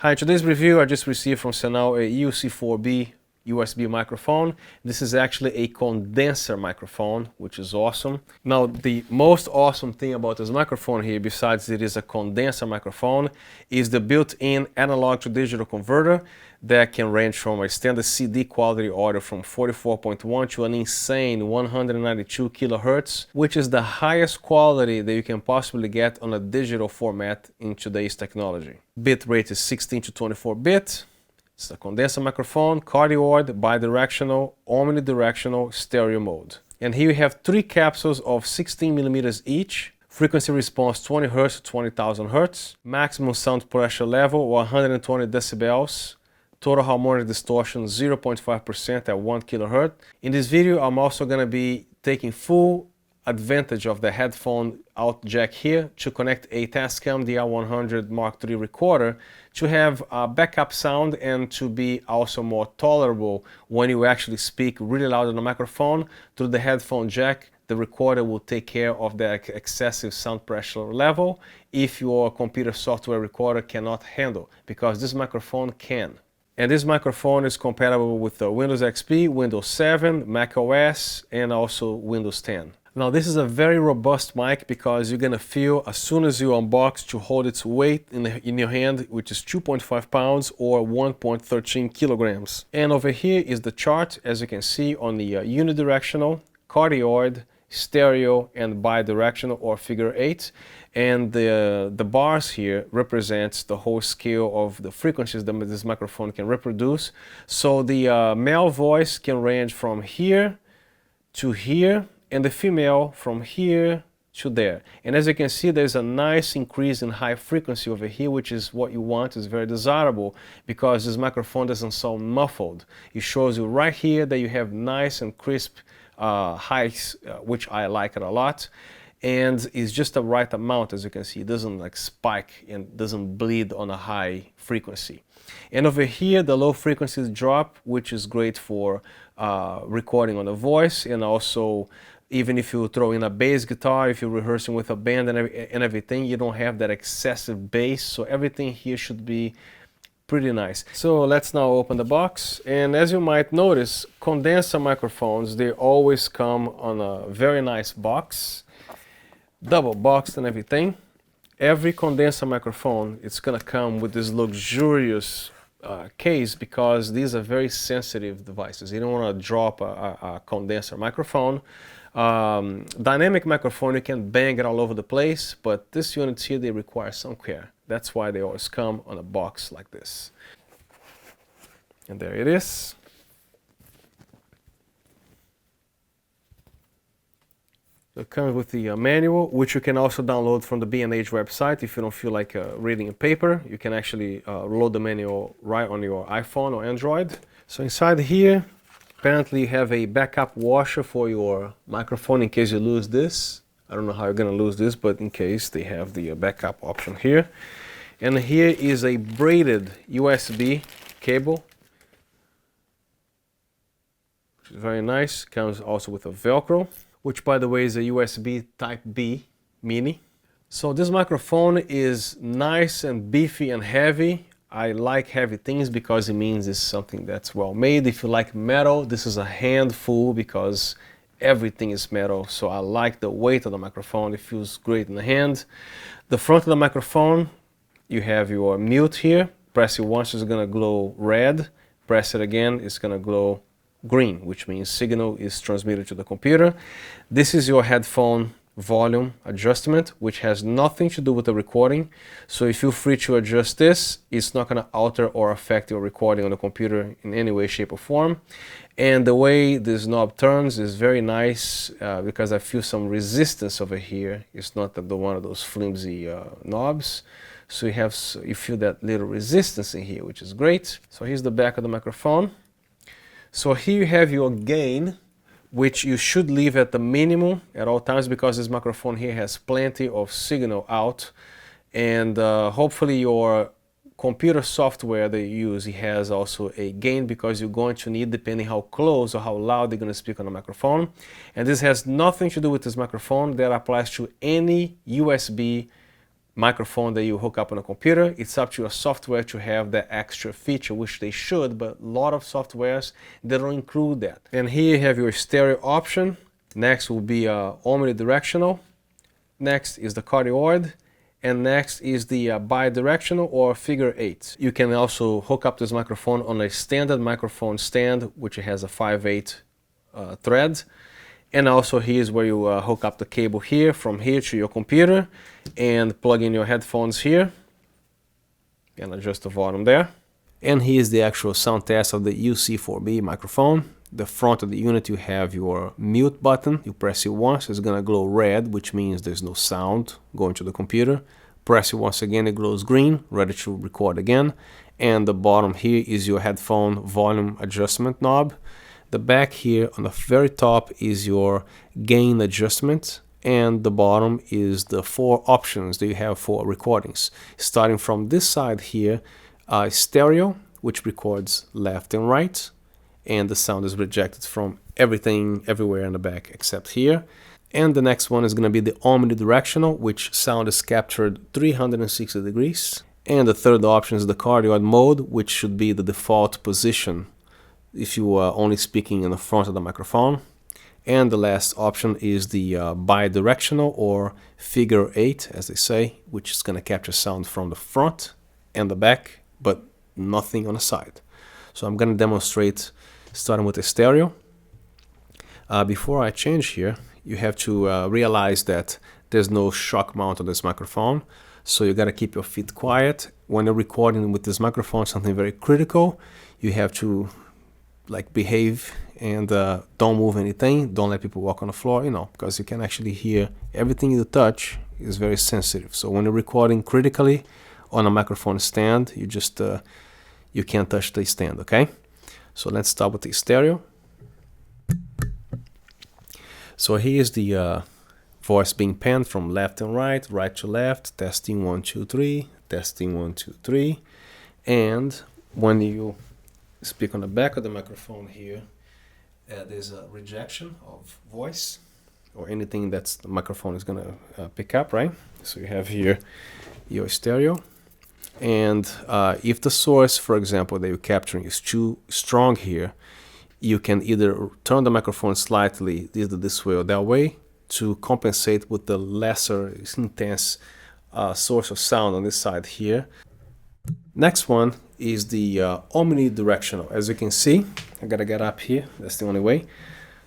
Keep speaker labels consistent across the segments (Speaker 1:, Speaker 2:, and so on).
Speaker 1: Hi, in today's review I just received from SENAL a UC4-B USB microphone. This is actually a condenser microphone, which is awesome. Now, the most awesome thing about this microphone here, besides it is a condenser microphone, is the built-in analog to digital converter that can range from a standard CD quality audio from 44.1 to an insane 192 kilohertz, which is the highest quality that you can possibly get on a digital format in today's technology. Bit rate is 16 to 24 bit. It's a condenser microphone, cardioid, bi-directional, omnidirectional, stereo mode. And here you have 3 capsules of 16 millimeters each. Frequency response 20 Hz to 20,000 Hz. Maximum sound pressure level 120 decibels. Total harmonic distortion 0.5% at 1 kHz. In this video, I'm also going to be taking full advantage of the headphone out jack here to connect a Tascam DR100 Mark III recorder to have backup sound and to be also more tolerable when you actually speak really loud on the microphone. Through the headphone jack, the recorder will take care of the excessive sound pressure level if your computer software recorder cannot handle, because this microphone can. And this microphone is compatible with the Windows XP, Windows 7, Mac OS, and also Windows 10. Now, this is a very robust mic because you're going to feel as soon as you unbox to hold its weight in your hand, which is 2.5 pounds or 1.13 kilograms. And over here is the chart, as you can see, on the unidirectional, cardioid, stereo, and bi-directional or figure 8. And the bars here represents the whole scale of the frequencies that this microphone can reproduce. So the male voice can range from here to here, and the female from here to there. And as you can see, there's a nice increase in high frequency over here, which is what you want, is very desirable, because this microphone doesn't sound muffled. It shows you right here that you have nice and crisp highs, which I like it a lot. And it's just the right amount, as you can see. It doesn't like spike and doesn't bleed on a high frequency. And over here, the low frequencies drop, which is great for recording on the voice, and also even if you throw in a bass guitar, if you're rehearsing with a band and everything, you don't have that excessive bass. So everything here should be pretty nice. So let's now open the box. And as you might notice, condenser microphones, they always come on a very nice box, double boxed and everything. Every condenser microphone, it's gonna come with this luxurious case, because these are very sensitive devices. You don't want to drop a condenser microphone. Dynamic microphone, you can bang it all over the place, but this unit here, they require some care. That's why they always come on a box like this. And there it is. So it comes with the manual, which you can also download from the B&H website. If you don't feel like reading a paper, you can actually load the manual right on your iPhone or Android. So inside here, apparently you have a backup washer for your microphone in case you lose this. I don't know how you're going to lose this, but in case, they have the backup option here. And here is a braided USB cable, which is very nice. Comes also with a Velcro, which by the way is a USB Type B mini. So this microphone is nice and beefy and heavy. I like heavy things because it means it's something that's well made. If you like metal, this is a handful because everything is metal. So I like the weight of the microphone. It feels great in the hand. The front of the microphone, you have your mute here. Press it once, it's gonna glow red. Press it again, it's gonna glow green, which means signal is transmitted to the computer. This is your headphone volume adjustment, which has nothing to do with the recording. So you feel free to adjust this. It's not going to alter or affect your recording on the computer in any way, shape, or form. And the way this knob turns is very nice because I feel some resistance over here. It's not the one of those flimsy knobs. So you feel that little resistance in here, which is great. So here's the back of the microphone. So here you have your gain, which you should leave at the minimum at all times, because this microphone here has plenty of signal out. And hopefully your computer software that you use, it has also a gain, because you're going to need, depending how close or how loud they're going to speak on the microphone. And this has nothing to do with this microphone. That applies to any USB microphone that you hook up on a computer. It's up to your software to have that extra feature, which they should, but a lot of softwares, they don't include that. And here you have your stereo option. Next will be omnidirectional. Next is the cardioid. And next is the bi-directional or figure 8. You can also hook up this microphone on a standard microphone stand, which has a 5/8 thread. And also here's where you hook up the cable here, from here to your computer, and plug in your headphones here, and adjust the volume there. And here's the actual sound test of the UC4-B microphone. The front of the unit, you have your mute button. You press it once, it's gonna glow red, which means there's no sound going to the computer. Press it once again, it glows green, ready to record again. And the bottom here is your headphone volume adjustment knob. The back here on the very top is your gain adjustment, and the bottom is the 4 options that you have for recordings. Starting from this side here, stereo, which records left and right, and the sound is rejected from everything, everywhere in the back except here. And the next one is going to be the omnidirectional, which sound is captured 360 degrees. And the third option is the cardioid mode, which should be the default position if you are only speaking in the front of the microphone. And the last option is the bi-directional or figure 8, as they say, which is going to capture sound from the front and the back, but nothing on the side. So I'm going to demonstrate starting with the stereo. Before I change here, you have to realize that there's no shock mount on this microphone, so you got to keep your feet quiet. When you're recording with this microphone, something very critical, you have to behave and don't move anything, don't let people walk on the floor, because you can actually hear everything you touch is very sensitive. So when you're recording critically on a microphone stand, you just you can't touch the stand, okay? So let's start with the stereo. So here's the voice being panned from left and right, right to left, testing 1 2 3, testing 1 2 3. And when you speak on the back of the microphone here, there's a rejection of voice or anything that's the microphone is gonna pick up, right? So you have here your stereo, and if the source, for example, that you're capturing is too strong here, you can either turn the microphone slightly either this way or that way to compensate with the lesser intense source of sound on this side here. Next one is the omnidirectional. As you can see, I gotta get up here, that's the only way.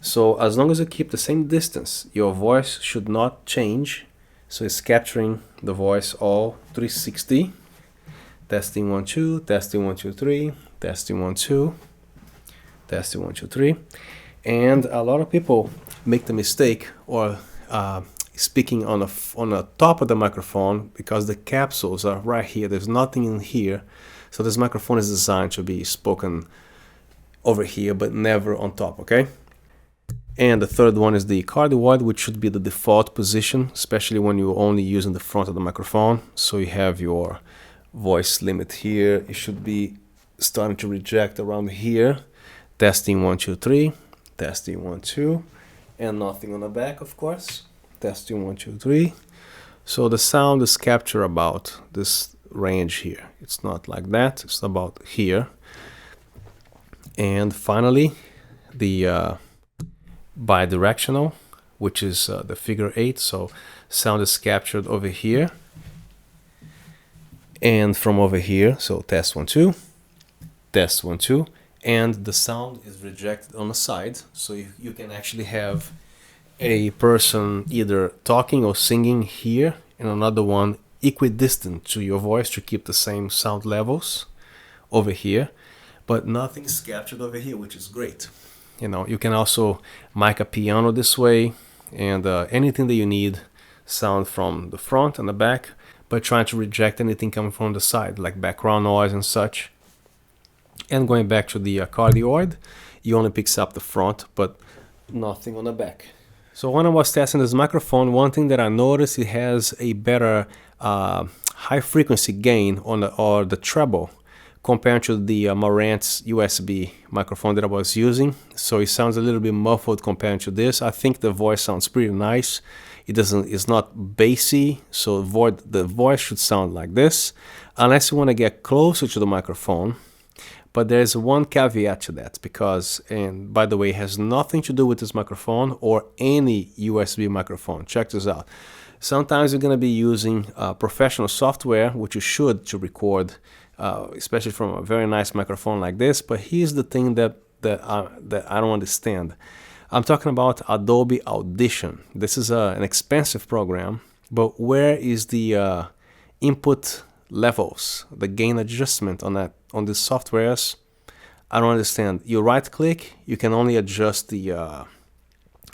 Speaker 1: So as long as you keep the same distance, your voice should not change. So it's capturing the voice all 360. Testing 1 2, testing 1 2 3, testing 1 2, testing 1 2 3. And a lot of people make the mistake or speaking on the top of the microphone because the capsules are right here. There's nothing in here. So this microphone is designed to be spoken over here, but never on top, okay? And the third one is the cardioid, which should be the default position, especially when you're only using the front of the microphone. So you have your voice limit here. It should be starting to reject around here. Testing 1 2 3, testing 1 2, and nothing on the back, of course. Testing 1 2 3. So the sound is captured about this range here. It's not like that, it's about here. And finally, the bi-directional, which is the figure 8. So sound is captured over here and from over here. So test 1 2, test 1 2, and the sound is rejected on the side. So you can actually have a person either talking or singing here and another one equidistant to your voice to keep the same sound levels over here, but nothing's captured over here, which is great. You can also mic a piano this way, and anything that you need sound from the front and the back, but trying to reject anything coming from the side, like background noise and such. And going back to the cardioid, you only picks up the front, but nothing on the back. So when I was testing this microphone, one thing that I noticed, it has a better high frequency gain on the treble compared to the Marantz USB microphone that I was using. So it sounds a little bit muffled compared to this. I think the voice sounds pretty nice. It's not bassy, so the voice should sound like this, unless you want to get closer to the microphone. But there's one caveat to that, because, and by the way, it has nothing to do with this microphone or any USB microphone. Check this out. Sometimes you're going to be using professional software, which you should, to record, especially from a very nice microphone like this. But here's the thing that I don't understand. I'm talking about Adobe Audition. This is an expensive program, but where is the input levels, the gain adjustment on these softwares? I don't understand. You right click, you can only adjust the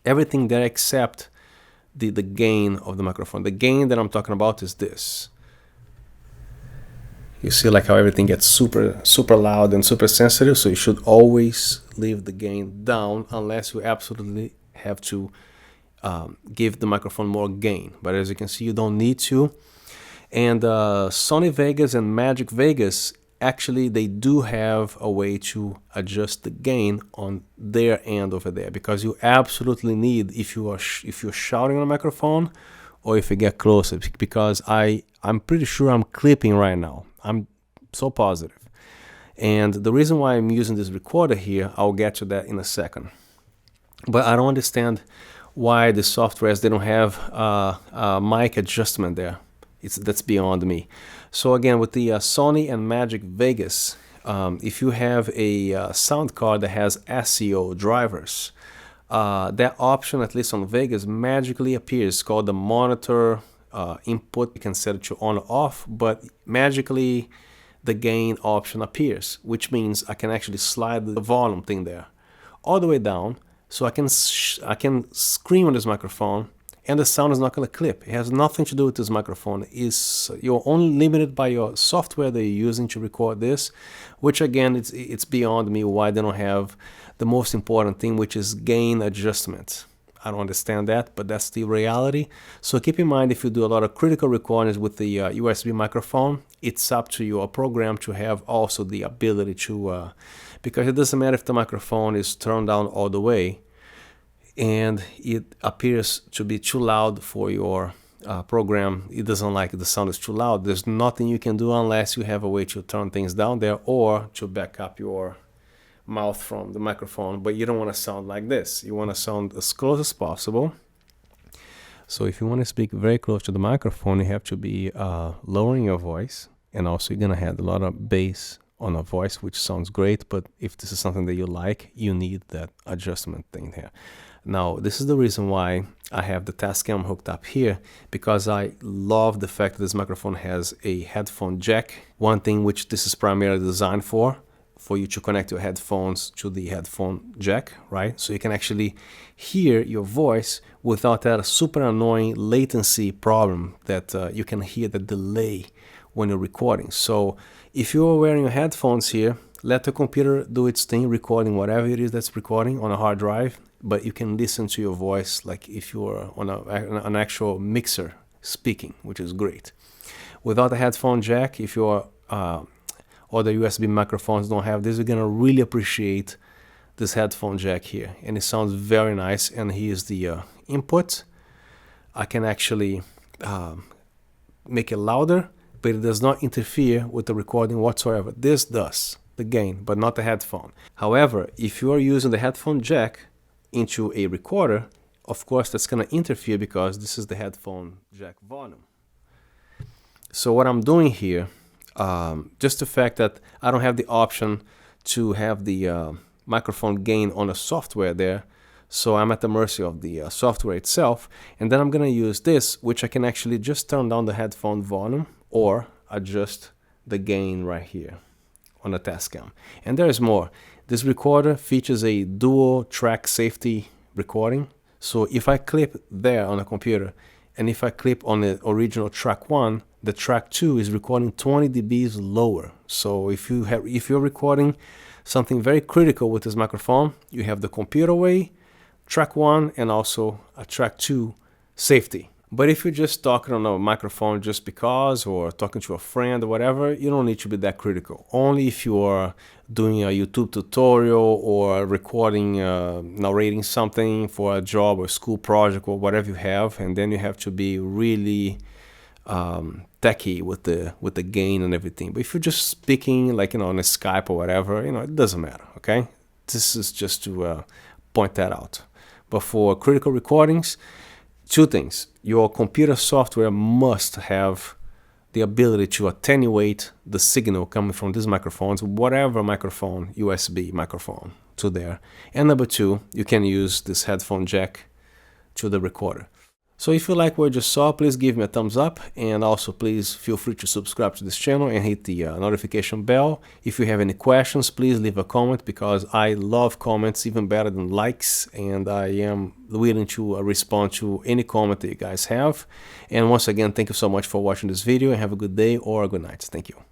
Speaker 1: everything there except the gain of the microphone. The gain that I'm talking about is this. You see like how everything gets super loud and super sensitive, so you should always leave the gain down unless you absolutely have to give the microphone more gain. But as you can see, you don't need to. And Sony Vegas and Magic Vegas, actually they do have a way to adjust the gain on their end over there, because you absolutely need, if you're shouting on a microphone or if you get closer, because I'm pretty sure I'm clipping right now. I'm so positive. And the reason why I'm using this recorder here, I'll get to that in a second. But I don't understand why the softwares, they don't have a mic adjustment there. That's beyond me. So again, with the Sony and Magic Vegas, if you have a sound card that has SEO drivers, that option, at least on Vegas, magically appears. It's called the monitor input. You can set it to on or off, but magically the gain option appears, which means I can actually slide the volume thing there all the way down, so I can scream on this microphone and the sound is not going to clip. It has nothing to do with this microphone. You're only limited by your software that you're using to record this, which again, it's beyond me why they don't have the most important thing, which is gain adjustment. I don't understand that, but that's the reality. So keep in mind, if you do a lot of critical recordings with the USB microphone, it's up to your program to have also the ability to, because it doesn't matter if the microphone is turned down all the way and it appears to be too loud for your program. It doesn't like the sound is too loud. There's nothing you can do unless you have a way to turn things down there or to back up your mouth from the microphone, but you don't want to sound like this. You want to sound as close as possible. So if you want to speak very close to the microphone, you have to be lowering your voice, and also you're going to have a lot of bass on a voice, which sounds great, but if this is something that you like, you need that adjustment thing here. Now, this is the reason why I have the Tascam hooked up here, because I love the fact that this microphone has a headphone jack. One thing which this is primarily designed for you to connect your headphones to the headphone jack, right? So you can actually hear your voice without that super annoying latency problem that you can hear the delay when you're recording. So if you're wearing your headphones here, let the computer do its thing, recording whatever it is that's recording on a hard drive, but you can listen to your voice like if you're on an actual mixer speaking, which is great. Without a headphone jack, if you're other USB microphones don't have this, you're gonna really appreciate this headphone jack here, and it sounds very nice. And here's the input. I can actually make it louder, but it does not interfere with the recording whatsoever. This does, the gain, but not the headphone. However, if you are using the headphone jack into a recorder, of course that's gonna interfere because this is the headphone jack volume. So what I'm doing here, just the fact that I don't have the option to have the microphone gain on the software there, so I'm at the mercy of the software itself. And then I'm gonna use this, which I can actually just turn down the headphone volume or adjust the gain right here on the Tascam. And there's more. This recorder features a dual track safety recording. So if I clip there on the computer, and if I clip on the original track 1, the track 2 is recording 20 dBs lower. So if you're recording something very critical with this microphone, you have the computer way, track 1, and also a track 2 safety. But if you're just talking on a microphone just because, or talking to a friend or whatever, you don't need to be that critical. Only if you are doing a YouTube tutorial or recording, narrating something for a job or school project or whatever you have, and then you have to be really techy with the gain and everything. But if you're just speaking, like, on a Skype or whatever, it doesn't matter. Okay, this is just to point that out. But for critical recordings, two things: your computer software must have the ability to attenuate the signal coming from these microphones, whatever microphone, USB microphone, to there. And number two, you can use this headphone jack to the recorder. So if you like what you just saw, please give me a thumbs up, and also please feel free to subscribe to this channel and hit the notification bell. If you have any questions, please leave a comment, because I love comments even better than likes, and I am willing to respond to any comment that you guys have. And once again, thank you so much for watching this video, and have a good day or a good night. Thank you.